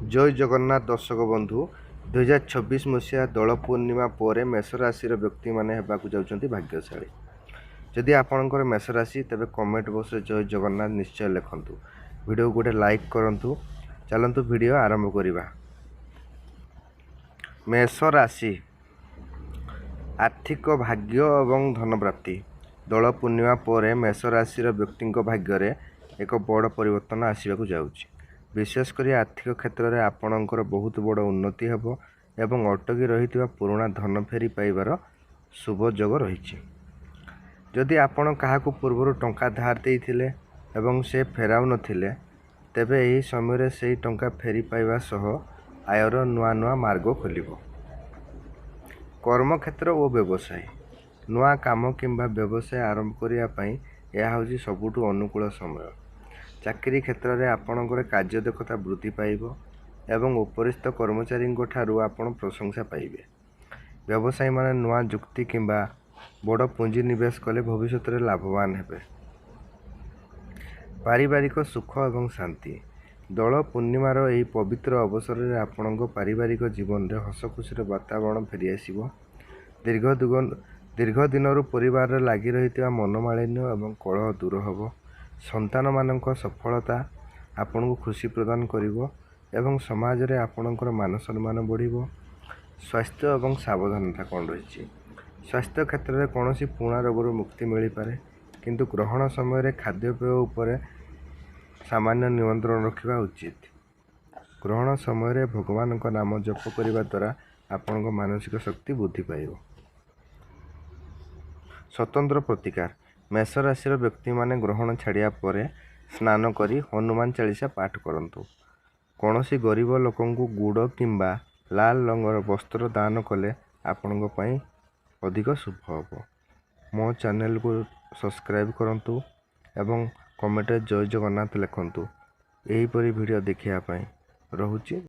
जय जगन्नाथ दर्शक बंधु 2026 मसीहा दोल पूर्णिमा पर मेष राशि व्यक्ति मैंने जाऊँच भाग्यशाली। जदि आपणकर मेष राशि तेज कमेंट बॉक्स रे जय जगन्नाथ निश्चय लिखंतु। वीडियो गोटे लाइक करंतु। चलंतु वीडियो आरंभ करिबा। मेष राशि आर्थिक भाग्य एवं धन प्राप्ति। दोल पूर्णिमा पर मेष राशि व्यक्ति भाग्य रे एक बड़ परिवर्तन आसवाक जाउछि। विशेषकर आर्थिक क्षेत्र में आपणकर बहुत बड़ उन्नति हेब एवं अटकी रही पुराणा धन फेरी पाइबार शुभ योग रही। जदि आपण क्या पूर्वर टंका धार देइथिले एवं से फेराउ नथिले तेबे एही समय से टंका फेरी पाइबा सह आयर नुआ नुआ मार्ग खोलिबो। कर्म क्षेत्र और व्यवसाय नुआ काम किंबा व्यवसाय आरंभ करिया पई यह होची सबुठु अनुकूल समय। चाकरी क्षेत्र में आपणकर कार्यदक्षता वृद्धि पाइब एवं उपरिस्थ कर्मचारी ठारू आपण प्रशंसा पाइबे। व्यवसायी माने नुआ जुक्ति किंबा बड़ पुंजी निवेश कले भविष्य में लाभवान हेबे। पारिवारिक सुख एवं शांति दोल पूर्णिमार यही पवित्र अवसर में आपण पारिवारिक जीवन में हस खुशी वातावरण फेरी आसिबो। दीर्घ दिन परिवार लगी रही मनोमालिन्य एवं कलह दूर हेब। संतान मानक सफलता आपन को खुशी प्रदान करिवो एवं समाज रे आपणकर मान सम्मान बढ़िवो। स्वास्थ्य एवं सावधानता कौन रही। स्वास्थ्य क्षेत्र में कौन पुणा रोग मुक्ति मिल पारे किंतु ग्रहण समय खाद्यपेय उपर सामान्य नियंत्रण रखा उचित। ग्रहण समय भगवान का नाम जप करने द्वारा आपण मानसिक शक्ति वृद्धि पाइब। स्वतंत्र प्रतिकार मेष राशि व्यक्ति माने ग्रहण छाड़िया पर स्नान करी हनुमान चालीसा पाठ करंतु। कौनसी गरीब लोकों को गुड़ किंबा लाल रंगर वस्त्र दान कले आपण अधिक शुभ हम। मो चैनल को सब्सक्राइब करंतु एवं कमेंट जय जगन्नाथ लिखंतु। यहीपरि वीडियो देखिया पाई रहुछि।